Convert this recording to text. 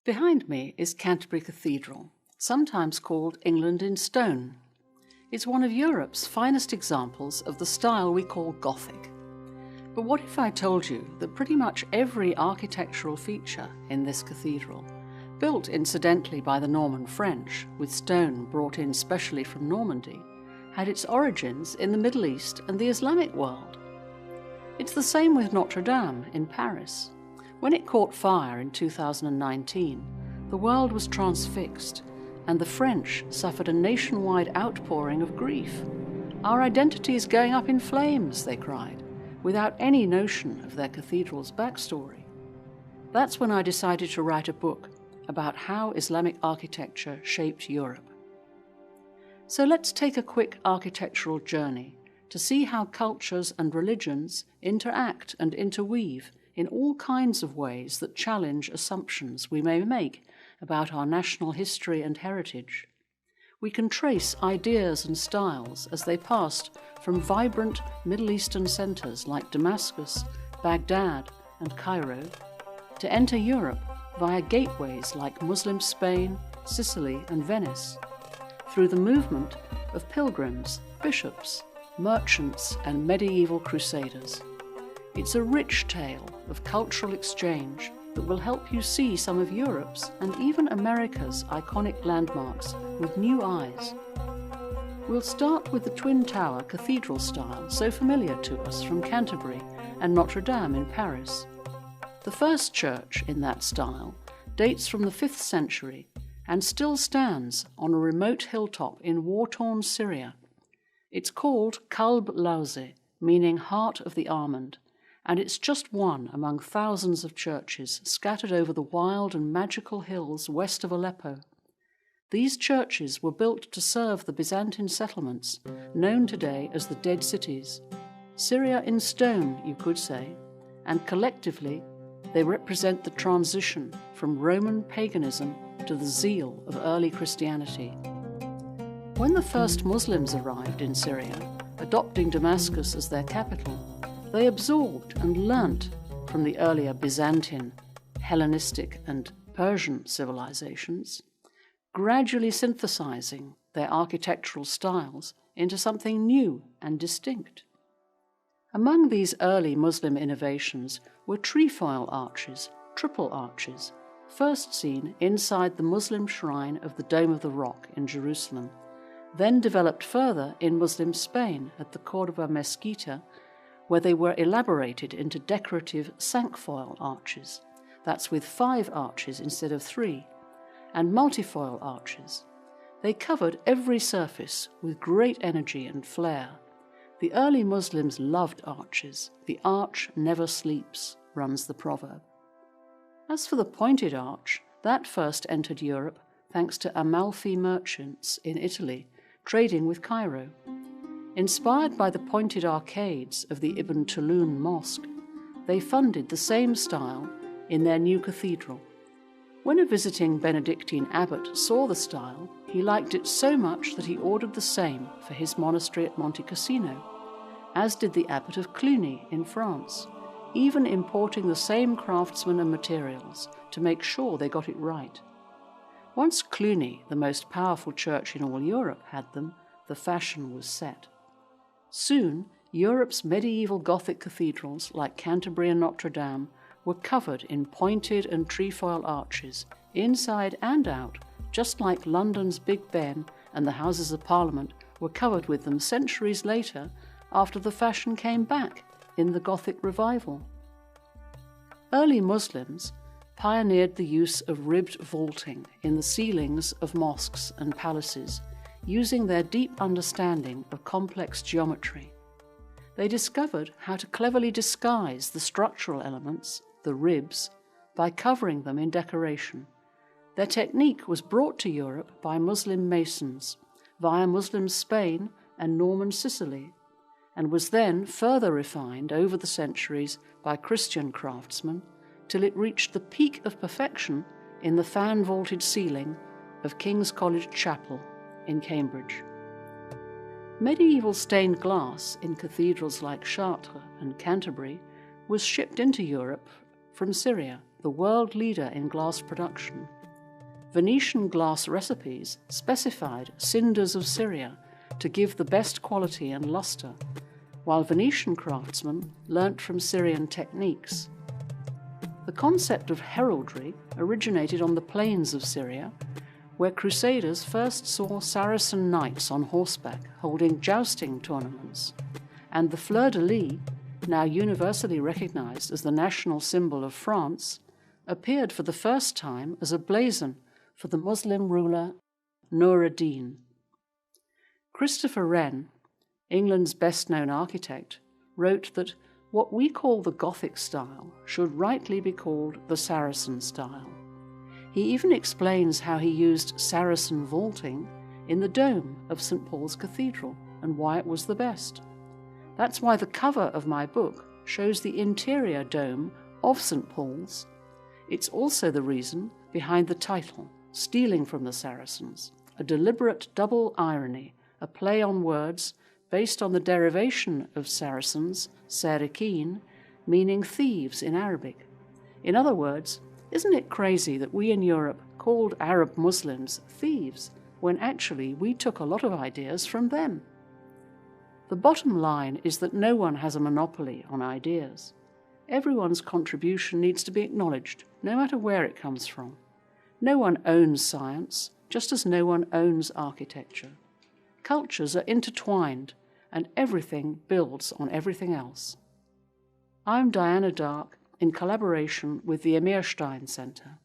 Behind me is Canterbury Cathedral, sometimes called England in stone. It's one of Europe's finest examples of the style we call Gothic. But what if I told you that pretty much every architectural feature in this cathedral, built incidentally by the Norman French, with stone brought in specially from Normandy, had its origins in the Middle East and the Islamic world? It's the same with Notre Dame in Paris. When it caught fire in 2019, the world was transfixed, and the French suffered a nationwide outpouring of grief. "Our identity is going up in flames," they cried, without any notion of their cathedral's backstory. That's when I decided to write a book about how Islamic architecture shaped Europe. So let's take a quick architectural journey to see how cultures and religions interact and interweave in all kinds of ways that challenge assumptions we may make about our national history and heritage. We can trace ideas and styles as they passed from vibrant Middle Eastern centers like Damascus, Baghdad, and Cairo, to enter Europe via gateways like Muslim Spain, Sicily, and Venice, through the movement of pilgrims, bishops, merchants, and medieval crusaders. It's a rich tale of cultural exchange that will help you see some of Europe's and even America's iconic landmarks with new eyes. We'll start with the Twin Tower cathedral style so familiar to us from Canterbury and Notre Dame in Paris. The first church in that style dates from the 5th century and still stands on a remote hilltop in war-torn Syria. It's called Qalb Lawze, meaning heart of the almond, and it's just one among thousands of churches scattered over the wild and magical hills west of Aleppo. These churches were built to serve the Byzantine settlements, known today as the Dead Cities. Syria in stone, you could say, and collectively they represent the transition from Roman paganism to the zeal of early Christianity. When the first Muslims arrived in Syria, adopting Damascus as their capital, they absorbed and learnt from the earlier Byzantine, Hellenistic, and Persian civilizations, gradually synthesizing their architectural styles into something new and distinct. Among these early Muslim innovations were trefoil arches, triple arches, first seen inside the Muslim shrine of the Dome of the Rock in Jerusalem, then developed further in Muslim Spain at the Córdoba Mesquita, where they were elaborated into decorative cinquefoil arches, that's with 5 arches instead of 3, and multifoil arches. They covered every surface with great energy and flair. The early Muslims loved arches. "The arch never sleeps," runs the proverb. As for the pointed arch, that first entered Europe thanks to Amalfi merchants in Italy trading with Cairo. Inspired by the pointed arcades of the Ibn Tulun Mosque, they funded the same style in their new cathedral. When a visiting Benedictine abbot saw the style, he liked it so much that he ordered the same for his monastery at Monte Cassino, as did the abbot of Cluny in France, even importing the same craftsmen and materials to make sure they got it right. Once Cluny, the most powerful church in all Europe, had them, the fashion was set. Soon, Europe's medieval Gothic cathedrals, like Canterbury and Notre Dame, were covered in pointed and trefoil arches, inside and out, just like London's Big Ben and the Houses of Parliament were covered with them centuries later after the fashion came back in the Gothic revival. Early Muslims pioneered the use of ribbed vaulting in the ceilings of mosques and palaces, using their deep understanding of complex geometry. They discovered how to cleverly disguise the structural elements, the ribs, by covering them in decoration. Their technique was brought to Europe by Muslim masons via Muslim Spain and Norman Sicily, and was then further refined over the centuries by Christian craftsmen till it reached the peak of perfection in the fan-vaulted ceiling of King's College Chapel in Cambridge. Medieval stained glass in cathedrals like Chartres and Canterbury was shipped into Europe from Syria the world leader in glass production. Venetian glass recipes specified cinders of Syria to give the best quality and luster, while Venetian craftsmen learnt from Syrian techniques. The concept of heraldry originated on the plains of Syria, where crusaders first saw Saracen knights on horseback holding jousting tournaments, and the fleur-de-lis, now universally recognized as the national symbol of France, appeared for the first time as a blazon for the Muslim ruler Nur ad-Din. Christopher Wren, England's best-known architect, wrote that what we call the Gothic style should rightly be called the Saracen style. He even explains how he used Saracen vaulting in the dome of St. Paul's Cathedral and why it was the best. That's why the cover of my book shows the interior dome of St. Paul's. It's also the reason behind the title, Stealing from the Saracens, a deliberate double irony, a play on words based on the derivation of Saracens, Sarikin, meaning thieves in Arabic. In other words, isn't it crazy that we in Europe called Arab Muslims thieves when actually we took a lot of ideas from them? The bottom line is that no one has a monopoly on ideas. Everyone's contribution needs to be acknowledged, no matter where it comes from. No one owns science, just as no one owns architecture. Cultures are intertwined, and everything builds on everything else. I'm Diana Dark, in collaboration with the Amir Stein Center.